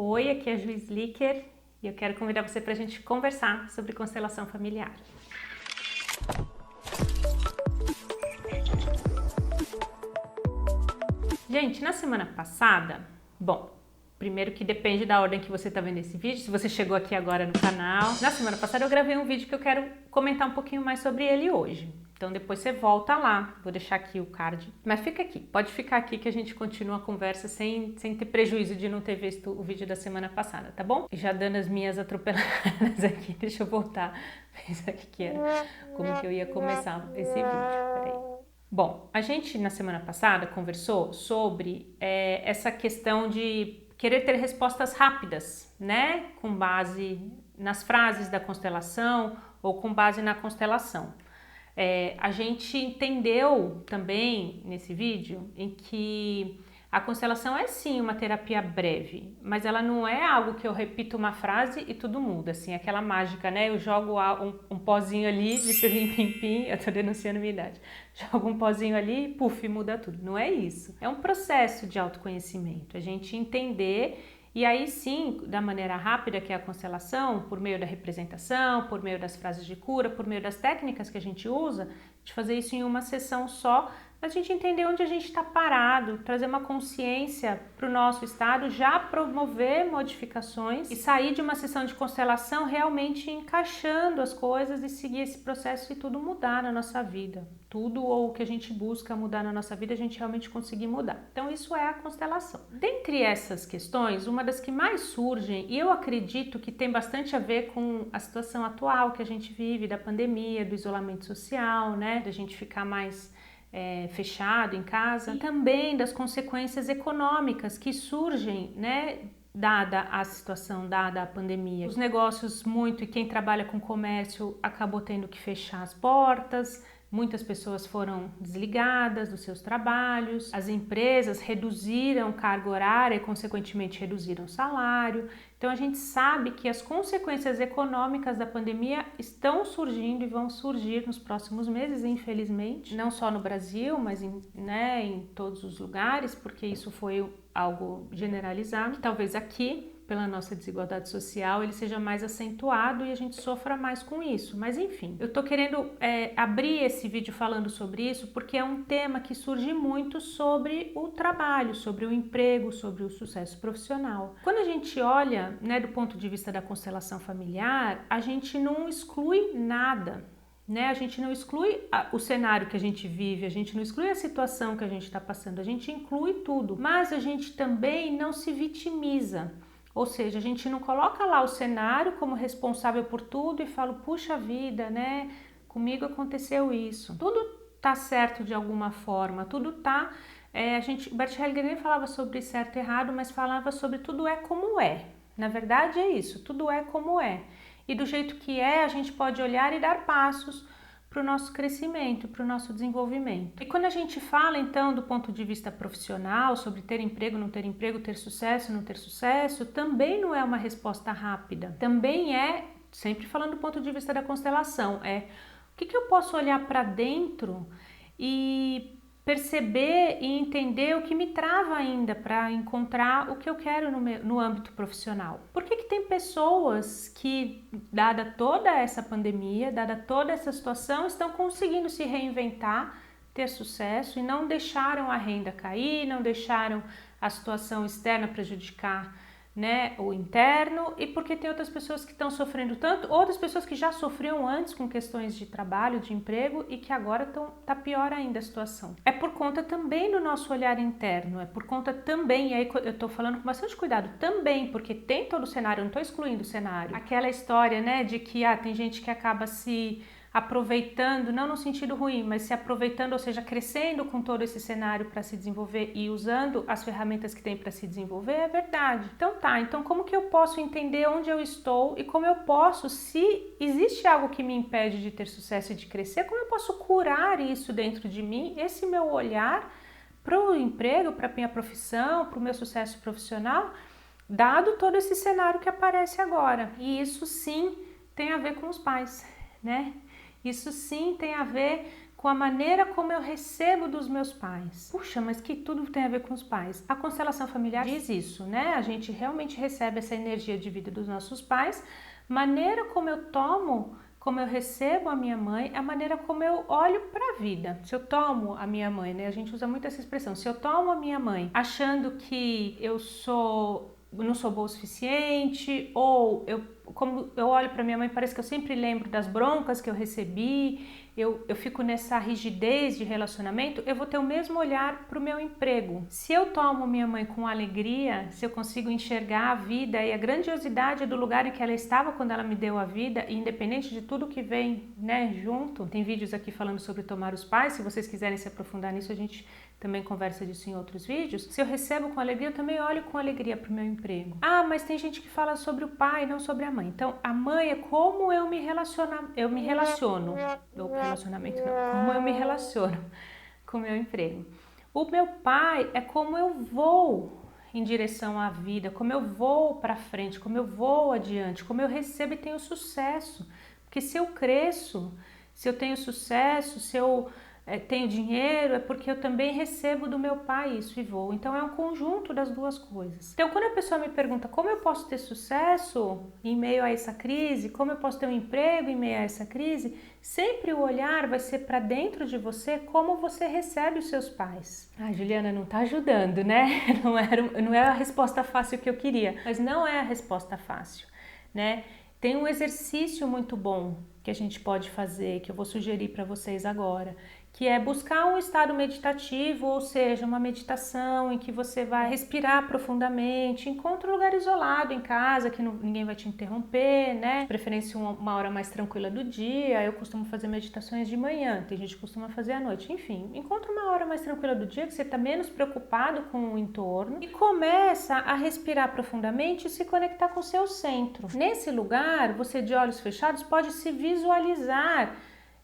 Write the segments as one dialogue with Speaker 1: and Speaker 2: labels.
Speaker 1: Oi, aqui é a Juiz Licker e eu quero convidar você para a gente conversar sobre constelação familiar. Gente, na semana passada, primeiro que depende da ordem que você está vendo esse vídeo, se você chegou aqui agora no canal. Na semana passada eu gravei um vídeo que eu quero comentar um pouquinho mais sobre ele hoje. Então depois você volta lá, vou deixar aqui o card. Mas fica aqui, pode ficar aqui que a gente continua a conversa sem ter prejuízo de não ter visto o vídeo da semana passada, tá bom? E já dando as minhas atropeladas aqui, deixa eu voltar. Pensar que era como que eu ia começar esse vídeo, peraí. Bom, a gente na semana passada conversou sobre essa questão de querer ter respostas rápidas, né? Com base nas frases da constelação ou com base na constelação. A gente entendeu também nesse vídeo em que a constelação é sim uma terapia breve, mas ela não é algo que eu repito uma frase e tudo muda, assim, aquela mágica, né? Eu jogo um pozinho ali de pirlim-pim-pim, eu tô denunciando minha idade, jogo um pozinho ali e puf, muda tudo. Não é isso. É um processo de autoconhecimento, a gente entender. E aí sim, da maneira rápida que é a constelação, por meio da representação, por meio das frases de cura, por meio das técnicas que a gente usa, de fazer isso em uma sessão só, a gente entender onde a gente está parado, trazer uma consciência para o nosso estado, já promover modificações e sair de uma sessão de constelação realmente encaixando as coisas e seguir esse processo e tudo mudar na nossa vida. Tudo ou o que a gente busca mudar na nossa vida, a gente realmente conseguir mudar. Então isso é a constelação. Dentre essas questões, uma das que mais surgem, e eu acredito que tem bastante a ver com a situação atual que a gente vive, da pandemia, do isolamento social, né, da gente ficar mais fechado em casa, e também das consequências econômicas que surgem, né, dada a situação, dada a pandemia. Os negócios e quem trabalha com comércio acabou tendo que fechar as portas, muitas pessoas foram desligadas dos seus trabalhos, as empresas reduziram carga horária e consequentemente reduziram o salário. Então a gente sabe que as consequências econômicas da pandemia estão surgindo e vão surgir nos próximos meses, infelizmente, não só no Brasil, mas em todos os lugares, porque isso foi algo generalizado. Talvez aqui, pela nossa desigualdade social, ele seja mais acentuado e a gente sofra mais com isso. Mas enfim, eu tô querendo abrir esse vídeo falando sobre isso porque é um tema que surge muito sobre o trabalho, sobre o emprego, sobre o sucesso profissional. Quando a gente olha, né, do ponto de vista da constelação familiar, a gente não exclui nada. Né? A gente não exclui o cenário que a gente vive, a gente não exclui a situação que a gente está passando, a gente inclui tudo, mas a gente também não se vitimiza. Ou seja, a gente não coloca lá o cenário como responsável por tudo e fala, puxa vida, né? Comigo aconteceu isso. Tudo tá certo de alguma forma, tudo tá... o Bert Hellinger falava sobre certo e errado, mas falava sobre tudo é como é. Na verdade é isso, tudo é como é. E do jeito que é, a gente pode olhar e dar passos para o nosso crescimento, para o nosso desenvolvimento. E quando a gente fala então do ponto de vista profissional, sobre ter emprego, não ter emprego, ter sucesso, não ter sucesso, também não é uma resposta rápida. Também sempre falando do ponto de vista da constelação, o que eu posso olhar para dentro e perceber e entender o que me trava ainda para encontrar o que eu quero no âmbito profissional. Por que tem pessoas que, dada toda essa pandemia, dada toda essa situação, estão conseguindo se reinventar, ter sucesso e não deixaram a renda cair, não deixaram a situação externa prejudicar, né, o interno, e porque tem outras pessoas que estão sofrendo tanto, outras pessoas que já sofriam antes com questões de trabalho, de emprego e que agora tá pior ainda a situação. É por conta também do nosso olhar interno, é por conta também, e aí eu tô falando com bastante cuidado, também, porque tem todo o cenário, eu não tô excluindo o cenário. Aquela história, né, de que tem gente que acaba se aproveitando, não no sentido ruim, mas se aproveitando, ou seja, crescendo com todo esse cenário para se desenvolver e usando as ferramentas que tem para se desenvolver, é verdade. Então como que eu posso entender onde eu estou e como eu posso, se existe algo que me impede de ter sucesso e de crescer, como eu posso curar isso dentro de mim, esse meu olhar para o emprego, para a minha profissão, para o meu sucesso profissional, dado todo esse cenário que aparece agora. E isso sim tem a ver com os pais, né? Isso sim tem a ver com a maneira como eu recebo dos meus pais. Puxa, mas que tudo tem a ver com os pais. A constelação familiar diz isso, né? A gente realmente recebe essa energia de vida dos nossos pais. Maneira como eu tomo, como eu recebo a minha mãe, a maneira como eu olho para a vida. Se eu tomo a minha mãe, né? A gente usa muito essa expressão. Se eu tomo a minha mãe achando que eu não sou boa o suficiente, ou como eu olho para minha mãe, parece que eu sempre lembro das broncas que eu recebi, eu fico nessa rigidez de relacionamento, eu vou ter o mesmo olhar para o meu emprego. Se eu tomo minha mãe com alegria, se eu consigo enxergar a vida e a grandiosidade do lugar em que ela estava quando ela me deu a vida, independente de tudo que vem, né, junto, tem vídeos aqui falando sobre tomar os pais, se vocês quiserem se aprofundar nisso, a gente também conversa disso em outros vídeos. Se eu recebo com alegria, eu também olho com alegria para o meu emprego. Ah, mas tem gente que fala sobre o pai, não sobre a mãe. Então, a mãe é como eu me relaciono, ou relacionamento não, como eu me relaciono com o meu emprego. O meu pai é como eu vou em direção à vida, como eu vou para frente, como eu vou adiante, como eu recebo e tenho sucesso. Porque se eu cresço, se eu tenho sucesso, se eu tenho dinheiro, é porque eu também recebo do meu pai isso e vou. Então é um conjunto das duas coisas. Então quando a pessoa me pergunta como eu posso ter sucesso em meio a essa crise, como eu posso ter um emprego em meio a essa crise, sempre o olhar vai ser para dentro de você, como você recebe os seus pais. Ah, Juliana, não tá ajudando, né? Não é a resposta fácil que eu queria, mas não é a resposta fácil, né? Tem um exercício muito bom que a gente pode fazer, que eu vou sugerir para vocês agora, que é buscar um estado meditativo, ou seja, uma meditação em que você vai respirar profundamente, encontra um lugar isolado em casa, que ninguém vai te interromper, né? De preferência uma hora mais tranquila do dia. Eu costumo fazer meditações de manhã, tem gente que costuma fazer à noite. Enfim, encontra uma hora mais tranquila do dia, que você está menos preocupado com o entorno, e começa a respirar profundamente e se conectar com o seu centro. Nesse lugar, você de olhos fechados pode se visualizar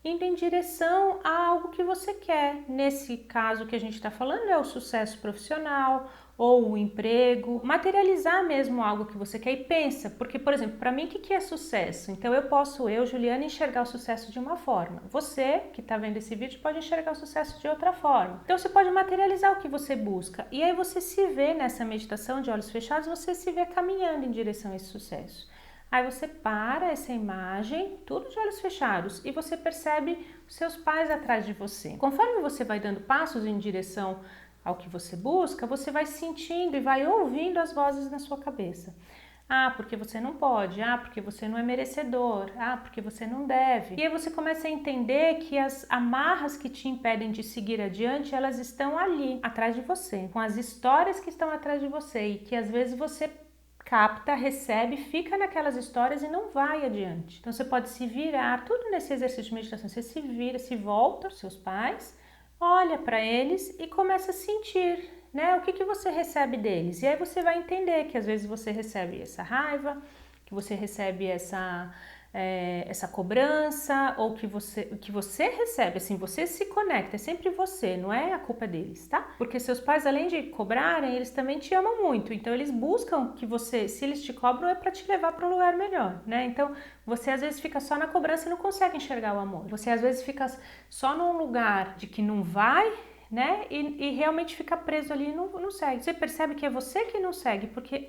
Speaker 1: indo em direção a algo que você quer. Nesse caso que a gente está falando é o sucesso profissional ou o emprego, materializar mesmo algo que você quer e pensa, porque, por exemplo, para mim o que é sucesso? Então eu, Juliana, enxergar o sucesso de uma forma. Você, que está vendo esse vídeo, pode enxergar o sucesso de outra forma. Então você pode materializar o que você busca e aí você se vê nessa meditação de olhos fechados, você se vê caminhando em direção a esse sucesso. Aí você para essa imagem, tudo de olhos fechados, e você percebe os seus pais atrás de você. Conforme você vai dando passos em direção ao que você busca, você vai sentindo e vai ouvindo as vozes na sua cabeça. Ah, porque você não pode. Ah, porque você não é merecedor. Ah, porque você não deve. E aí você começa a entender que as amarras que te impedem de seguir adiante, elas estão ali, atrás de você, com as histórias que estão atrás de você e que às vezes você capta, recebe, fica naquelas histórias e não vai adiante. Então você pode se virar, tudo nesse exercício de meditação, você se vira, se volta aos seus pais, olha para eles e começa a sentir, né, o que você recebe deles. E aí você vai entender que às vezes você recebe essa raiva, que você recebe essa cobrança, ou que você recebe, assim, você se conecta, é sempre você, não é a culpa deles, tá? Porque seus pais, além de cobrarem, eles também te amam muito, então eles buscam que você, se eles te cobram, é para te levar para um lugar melhor, né? Então, você às vezes fica só na cobrança e não consegue enxergar o amor. Você às vezes fica só num lugar de que não vai, né? E realmente fica preso ali e não segue. Você percebe que é você que não segue, porque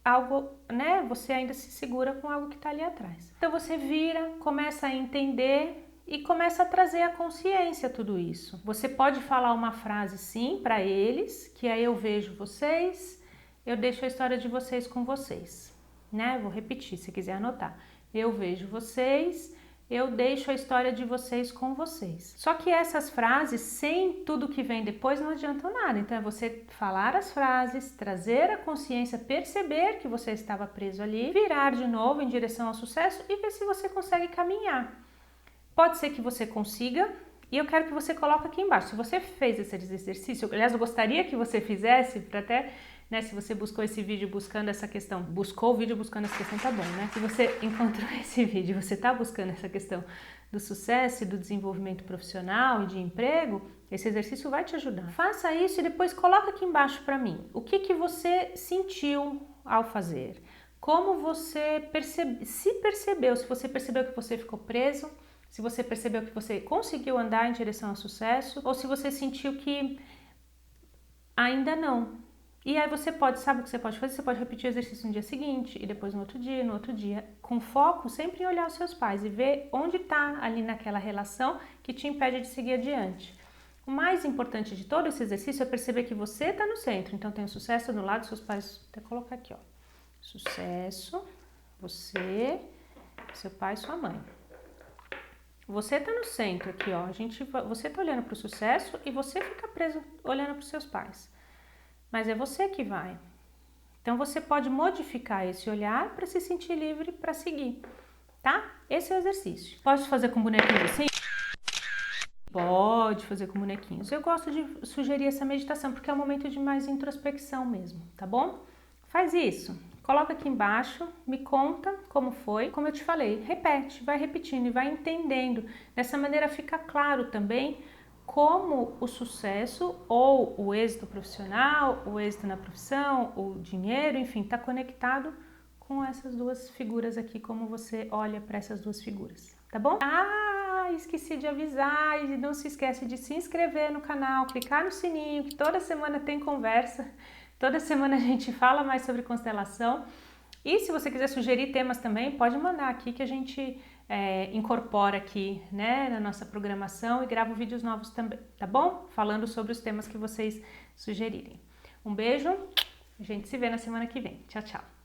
Speaker 1: algo, né, você ainda se segura com algo que está ali atrás. Então você vira, começa a entender e começa a trazer à consciência tudo isso. Você pode falar uma frase sim para eles, que é eu vejo vocês, eu deixo a história de vocês com vocês, né? Vou repetir se quiser anotar. Eu vejo vocês, eu deixo a história de vocês com vocês. Só que essas frases, sem tudo que vem depois, não adiantam nada. Então é você falar as frases, trazer a consciência, perceber que você estava preso ali, virar de novo em direção ao sucesso e ver se você consegue caminhar. Pode ser que você consiga, e eu quero que você coloque aqui embaixo. Se você fez esse exercício, aliás, eu gostaria que você fizesse, para até, né, se você buscou esse vídeo buscando essa questão, buscou o vídeo buscando essa questão, tá bom, né? Se você encontrou esse vídeo, você tá buscando essa questão do sucesso e do desenvolvimento profissional e de emprego, esse exercício vai te ajudar. Faça isso e depois coloca aqui embaixo para mim. O que você sentiu ao fazer? Como você se percebeu? Se você percebeu que você ficou preso, se você percebeu que você conseguiu andar em direção ao sucesso ou se você sentiu que ainda não. E aí você pode, sabe o que você pode fazer? Você pode repetir o exercício no dia seguinte e depois no outro dia, com foco sempre em olhar os seus pais e ver onde está ali naquela relação que te impede de seguir adiante. O mais importante de todo esse exercício é perceber que você está no centro. Então tem o sucesso do lado dos seus pais. Vou até colocar aqui, ó. Sucesso, você, seu pai e sua mãe. Você está no centro aqui, ó. Você está olhando para o sucesso e você fica preso olhando para os seus pais. Mas é você que vai. Então você pode modificar esse olhar para se sentir livre para seguir, tá? Esse é o exercício. Posso fazer com bonequinhos assim? Pode fazer com bonequinhos. Eu gosto de sugerir essa meditação porque é um momento de mais introspecção mesmo, tá bom? Faz isso. Coloca aqui embaixo, me conta como foi. Como eu te falei, repete, vai repetindo e vai entendendo. Dessa maneira fica claro também como o sucesso ou o êxito profissional, o êxito na profissão, o dinheiro, enfim, está conectado com essas duas figuras aqui, como você olha para essas duas figuras, tá bom? Esqueci de avisar e não se esquece de se inscrever no canal, clicar no sininho, que toda semana tem conversa, toda semana a gente fala mais sobre constelação. E se você quiser sugerir temas também, pode mandar aqui que a gente incorpora aqui, né, na nossa programação e gravo vídeos novos também, tá bom? Falando sobre os temas que vocês sugerirem. Um beijo, a gente se vê na semana que vem. Tchau, tchau!